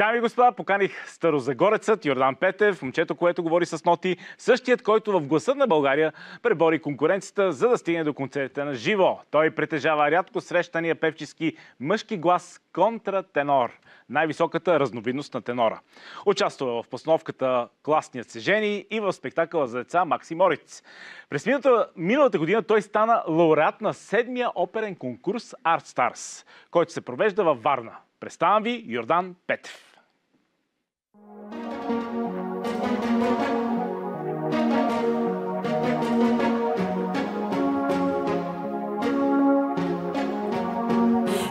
Дами и господа, поканих старозагорецът Йордан Петев, момчето, което говори с ноти, същият, който в Гласа на България пребори конкуренцията, за да стигне до концертите на живо. Той притежава рядко срещания певчески мъжки глас контратенор, най-високата разновидност на тенора. Участва в постановката "Класният се жени" и в спектакъла за деца "Макси Мориц". През миналата година той стана лауреат на 7-я оперен конкурс Арт Старс, който се провежда във Варна. Представям ви Йордан Петев.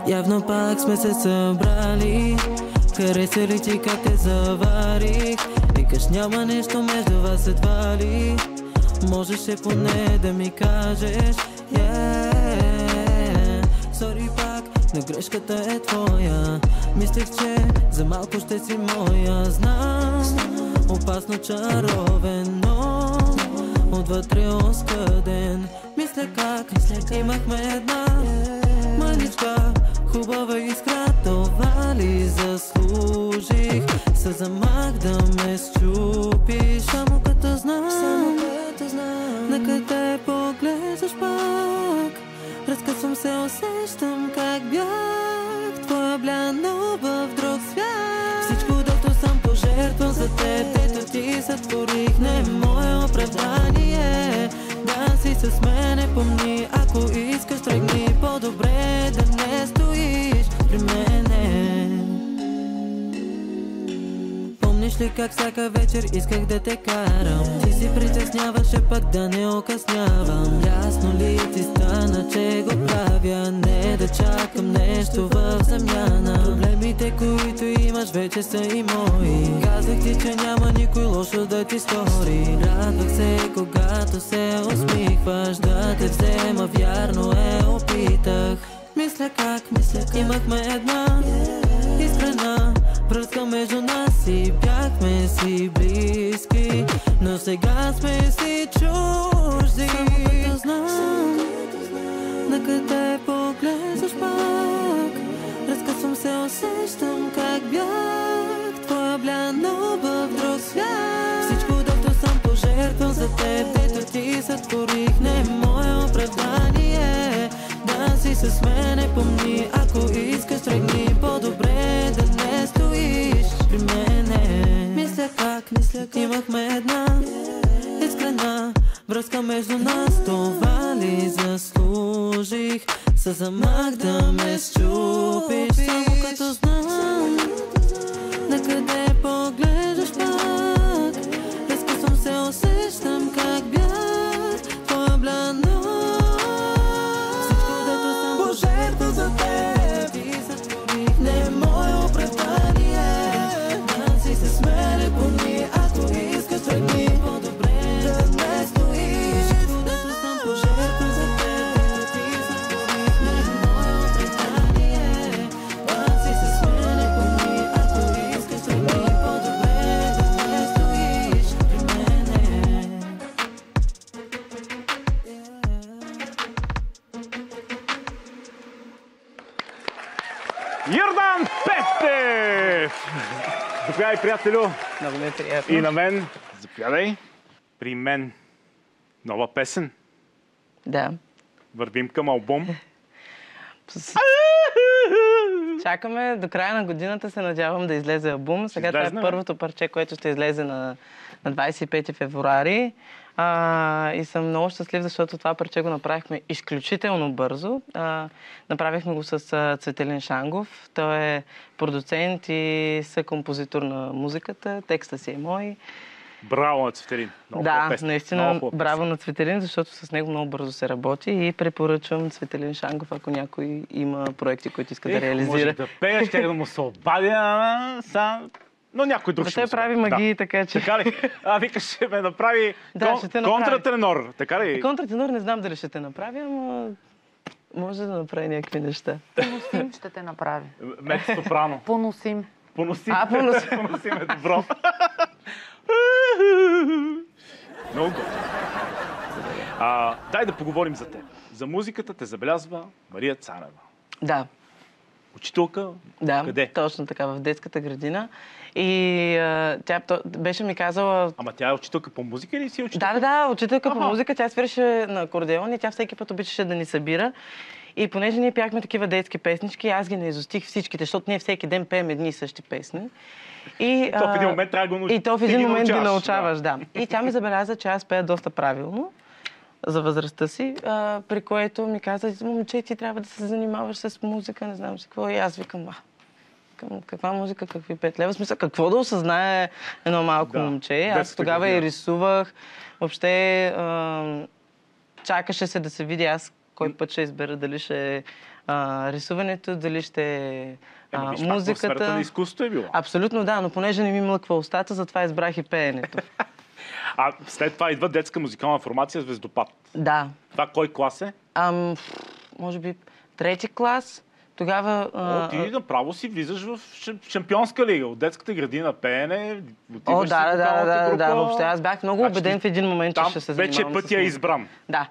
Явно пак сме се събрали. Хареса ли ти как те заварих? Викаш няма нещо между вас едва ли? Можеше поне да ми кажеш. Сори пак, но грешката е твоя. Мислех, че за малко ще си моя. Знам, опасно чаровен, но отвътре оскъден. Мисля как имахме една мъничка, хубава искра, това ли заслужих? С замах да ме счупиш, само като знам на къде поглеждаш пак. Разкъсвам се, усещам как бях твоя бляно в друг свят. Всичко докато съм пожертвал за теб, дето ти сътворих, не е мое оправдание. Да си с мене, помни, ако искаш тръгни, по-добре да не стоиш при мене. Помниш ли как всяка вечер исках да те карам? Ти си притесняваше пък да не окъснявам. Ясно ли ти стана, че го правя? Не да чакам нещо в замяна. Проблемите, които имаш, вече са и мои. Казах ти, че няма никой лошо да ти стори. Радвах се, когато се усмихваш. Да те взема, вярно е, опитах. Мисля как имахме една искрена връзка между нас и бяхме си близки, но сега сме си чужди. Само като знам на къде поглеждаш пак. Разкъсвам се, усещам как бях твоя бляно в друг свят. Всичко докато съм пожертвал за теб, дето ти сътворих, не е мое оправдание. Да си с мене, помни, ако искаш тръгни, по-добре да не стоиш при мене. Мисля как имахме една искрена връзка между нас, това ли заслужих? С замах да ме счупиш, само като знам на къде поглеждаш пак. Разкъсвам се, усещам как бях твоя бляно. Всичко дето съм пожертвал за теб, ти сътворих, не е мое оправдание. Да си се смеле, помни, ако искаш тръгни, по-добре да не стоиш. Всичко дето съм пожертвал за теб, ти сътворих, не е мое оправдание. Да си се смеле, помни, ако искаш тръгни, по-добре да не стоиш при мене. Йордан Петев! Заповядай, приятелю. Много ми е приятно. И на мен. Заповядай. При мен нова песен. Да. Вървим към албум. Чакаме до края на годината, се надявам да излезе албум. Сега това е първото парче, което ще излезе на 25 февруари. И съм много щастлив, защото това парче го направихме изключително бързо. Направихме го с Цветелин Шангов. Той е продуцент и съкомпозитор на музиката. Текста си е мой. Браво на Цветелин. Да, наистина браво на Цветелин, защото с него много бързо се работи и препоръчвам Цветелин Шангов, ако някой има проекти, които иска да реализира. Може да пееш, ще да му се обадя, но някой друг ще му се прави магии, така че... Така ли? Викаш, ще ме направи контратенор, така ли? Контратенор не знам дали ще те направя, но може да направи някакви неща. Поносим ще те направи. Мецо-сопрано. Поносим. Поносим е добро. Много готово. Дай да поговорим за теб. За музиката те забелязва Мария Цанева. Да. Учителка? Да, Къде? точно така, в детската градина. И тя беше ми казала... Ама тя е учителка по музика или си учителка? Да, учителка по музика. Тя свиреше на акордеон и тя всеки път обичаше да ни събира. И понеже ние пяхме такива детски песнички, аз ги наизустих всичките, защото ние всеки ден пеем едни и същи песни. И то в един момент трябва да го научиш. И то в един момент ги научаваш, да. И тя ми забеляза, че аз пея доста правилно за възрастта си, при което ми каза, момче, ти трябва да се занимаваш с музика, не знам си какво. И аз викам, каква музика, какви 5 лева? Смисъл, какво да осъзнае едно малко момче? Аз тогава я рисувах. Въобще чакаше се да се види аз кой път ще избера, дали ще рисуването, дали ще музиката. Сферата на изкуството е било. Абсолютно да, но понеже не ми млъква устата, затова избрах и пеенето. А след това идва детска музикална формация Звездопад. Да. Това кой клас е? Може би 3-ти клас. Тогава... Ти направо си влизаш в шампионска лига. От детската градина пеене, отиваш си в вокалната група. Да, въобще. Аз бях много убеден в един момент, че ще се занимавам. Там вече пътя е избран. Да.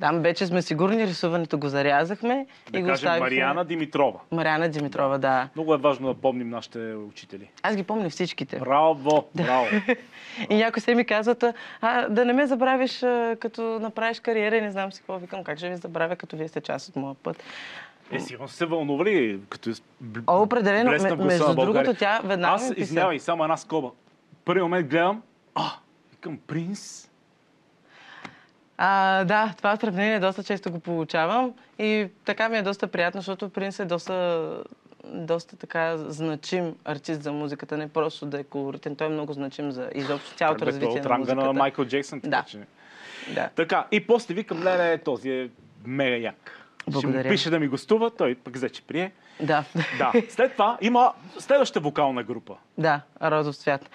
Там вече сме сигурни, рисуването го зарязахме и го оставихме. Мариана Димитрова. Мариана Димитрова, да. Много е важно да помним нашите учители. Аз ги помня всичките. Браво, браво. И някои се ми казват, да не ме забравиш, като направиш кариера и не знам си какво. Викам, как ще ви забравя, като вие сте част от моя път. Сигурно сте вълнували, като определено. Между другото, тя веднага Аз, извинявай, само една скоба. Първи момент гледам, викам, Принс. Да, това сравнение доста често го получавам и така ми е доста приятно, защото Принс е доста така значим артист за музиката, не просто да е колоритен, той е много значим за изобщо цялото развитие на музиката. От ранга на Майкъл Джексън. Да. Така, и после викам, леле, този е мега як. Благодаря. Ще му пише да ми гостува, той пък взе, че прие. Да. След това има следваща вокална група. Да, Розов цвят.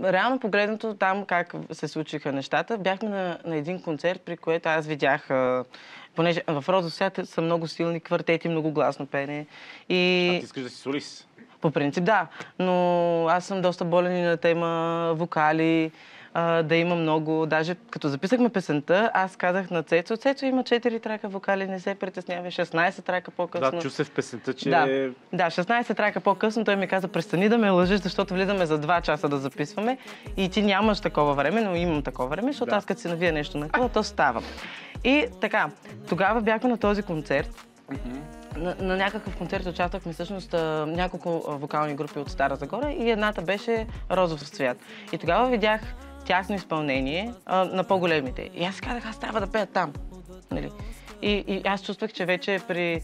Реално погледнато там как се случиха нещата, бяхме на един концерт, при което аз видях, понеже в Розов цвят са много силни квартети, много гласно пеене. Ти искаш да си солист? По принцип да, но аз съм доста болен и на тема вокали, да има много. Даже като записахме песента, аз казах на Цецо, Цецо има 4 трака вокали, не се притеснявай, 16 трака по-късно. Да, чу се в песента, че... Да, 16 трака по-късно той ми каза, престани да ме лъжиш, защото влизаме за 2 часа да записваме и ти нямаш такова време, но имам такова време, защото аз като си навия нещо на къла, то става. И така, тогава бяхме на този концерт. На някакъв концерт участвахме всъщност няколко вокални групи от Стара Загора и едната беше Розов цвят. И тогава видях тяхно изпълнение на по-големите. И аз си казах, аз трябва да пея там. Нали? И аз чувствах, че вече при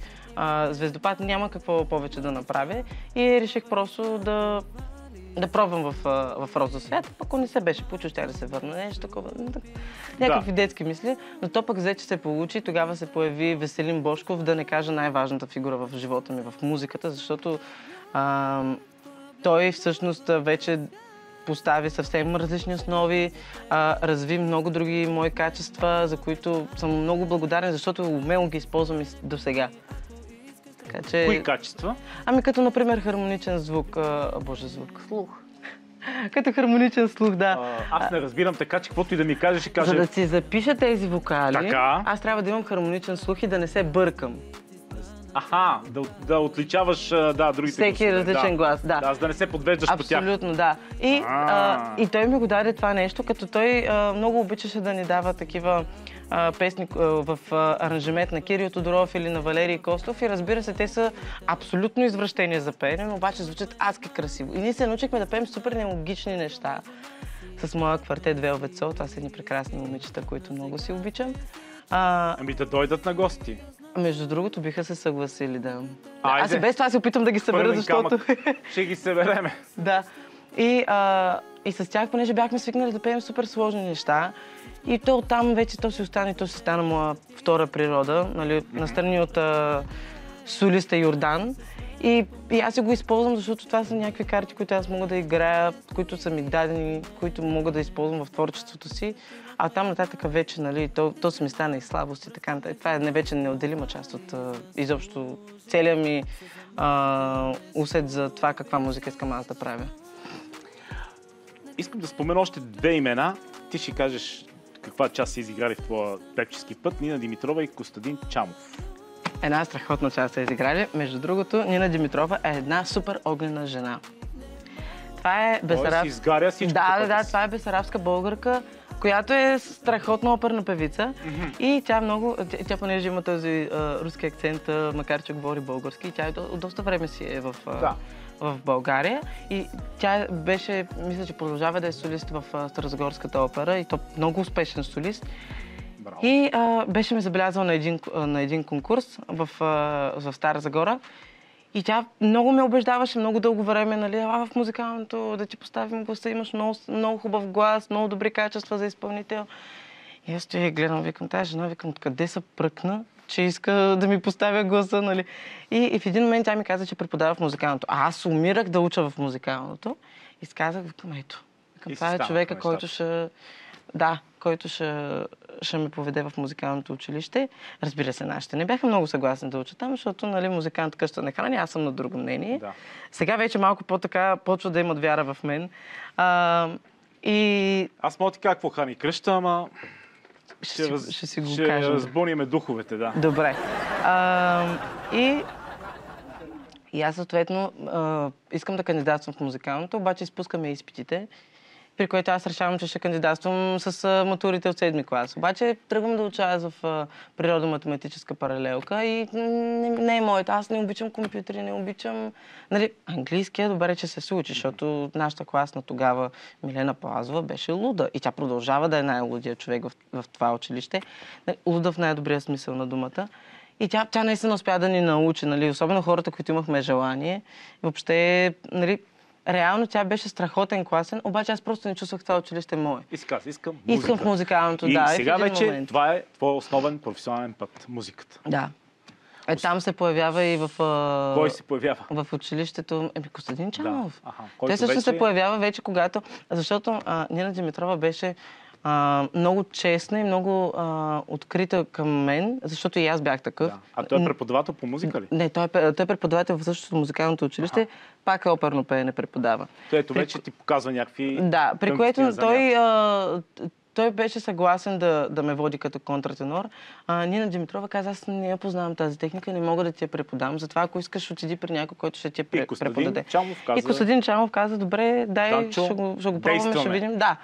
Звездопад няма какво повече да направя и реших просто да пробвам в Розов цвят. Ако не се беше получил, ще да се върна. Нещо такова. Някакви детски мисли. Но то пък взе, че се получи. Тогава се появи Веселин Божков, да не кажа най-важната фигура в живота ми в музиката, защото той всъщност вече постави съвсем различни основи, разви много други мои качества, за които съм много благодарен, защото умело ги използвам и до сега. Кои качества? Като например хармоничен звук, слух. Като хармоничен слух, да. Аз не разбирам, така че каквото и да ми кажеш, ще кажа... За да си запиша тези вокали, така? Аз трябва да имам хармоничен слух и да не се бъркам. Да отличаваш другите всеки различен глас, да. За да не се подвеждаш по тях. Абсолютно, да. И той ми го даде това нещо, като той много обичаше да ни дава такива песни в аранжимент на Кирил Тодоров или на Валерий Костов и разбира се, те са абсолютно извращения за пеене, но обаче звучат адски красиво. И ние се научихме да пеем супер нелогични неща с моя квартет Velvet Soul. Това са едни прекрасни момичета, които много си обичам. Да дойдат на гости. Между другото, биха се съгласили, да. Аз и без това се опитам да ги събера, защото... Ще ги събереме. Да. И с тях, понеже бяхме свикнали да пеем супер сложни неща, и то оттам вече то си остане, то си стана моя втора природа, нали, настрани от солиста Йордан. И аз си го използвам, защото това са някакви карти, които аз мога да играя, които са ми дадени, които мога да използвам в творчеството си. А там нататък вече, нали, то си ми стана и слабост и така. Това е вече неотделима част от изобщо целия ми усет за това каква музика искам аз да правя. Искам да спомена още 2 имена. Ти ще кажеш каква част са изиграли в твоя певчески път. Нина Димитрова и Костадин Чамов. Една страхотна част са изиграли. Между другото, Нина Димитрова е една супер огнена жена. Това е Той си изгаря всичко. Да, това е бесарабска българка, която е страхотна оперна певица. И тя много, тя понеже има този руски акцент, макар че говори български, тя доста време си е в България. И тя беше, мисля, че продължава да е солист в Старозагорската опера и то много успешен солист. Браво. И беше ме забелязала на един конкурс в Стара Загора. И тя много ме убеждаваше много дълго време, нали, в музикалното да ти поставим гласа, имаш много хубав глас, много добри качества за изпълнител. И аз стоя и гледам, викам, тази жена, викам, къде се пръкна, че иска да ми поставя гласа, нали. И в един момент тя ми каза, че преподава в музикалното. А аз умирах да уча в музикалното и си казах, викам, ето, това е човека, който ще ме поведе в музикалното училище. Разбира се, нашите не бяха много съгласни да учат там, защото, нали, музикант къща не храни, аз съм на друго мнение. Да. Сега вече малко по-така почва да имат вяра в мен. Аз мога да ти кажа какво храни кръща, ама ще си го ще кажем. разбуниме духовете, да. Добре. И аз съответно искам да кандидатствам в музикалното, обаче изпускаме изпитите, при което аз решавам, че ще кандидатствам с матурите от 7-ми клас. Обаче тръгвам да уча в природо-математическа паралелка и не е моето. Аз не обичам компютри, не обичам... Нали, английския добре, че се случи, защото нашата класна тогава Милена Палазова беше луда. И тя продължава да е най-лудия човек в това училище. Луда в най-добрия смисъл на думата. И тя наистина успя да ни научи, нали, особено хората, които имахме желание. Въобще, нали, реално тя беше страхотен класен, обаче аз просто не чувствах това училище мое. Искам музика. Искам в музикалното, и да. Сега вече момент. това е твой основен професионален път, музиката. Да. Там се появява и в... Кой се появява? В училището... Костадин Чамов. Да. Той също се появява вече когато... Защото Нина Димитрова беше много честна и много открита към мен, защото и аз бях такъв. Да. А той е преподавател по музика ли? Не, той е преподавател в същото музикалното училище, пак е оперно пеене преподава. Ето вече ти показва някакви... Да, при което той беше съгласен да ме води като контратенор. Нина Димитрова каза, аз не я познавам тази техника, не мога да ти я преподам. Затова, ако искаш, отиди при някой, който ще ти я преподаде. И Костадин Чамов каза, добре, дай, ще го пробваме, ще видим. Да.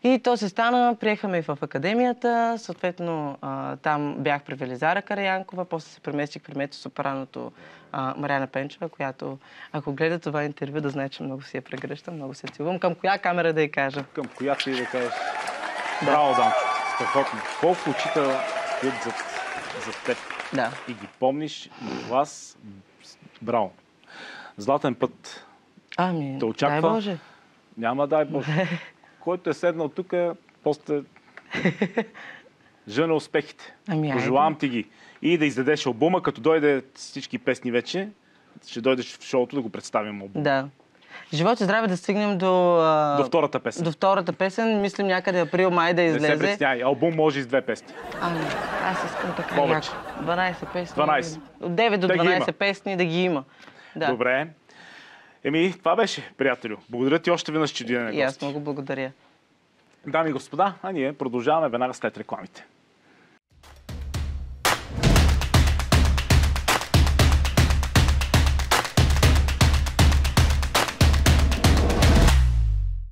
И то се стана, приехаме и в академията, съответно там бях при Велизара Караянкова, после се преместих при мецо-сопраното Мариана Пенчева, която, ако гледа това интервю, да знае, че много си я прегръщам, много се целувам. Към коя камера да й кажа? Към която и да кажеш. Браво, Данчо, страхотно. Колко учителя стоят зад теб. Да. И ги помниш, и глас. Браво. Златен път те очаква. Дай Боже. Няма дай Боже. Който е седнал тук, после жена успехите. Пожелавам ти ги. И да издадеш албума, като дойде с всички песни вече, ще дойдеш в шоуто да го представим албума. Да. Живот и здраве да стигнем до втората песен. До втората песен. Мислим някъде април-май да излезе. Не се притесняй. Албум може и с 2 песни. Аз искам така. Повече. 12 песни. 12. От 9 до 12 песни да ги има. Да. Добре. Това беше, приятелю. Благодаря ти още веднъж, че дойде на гости. И аз много благодаря. Дами и господа, а ние продължаваме веднага след рекламите.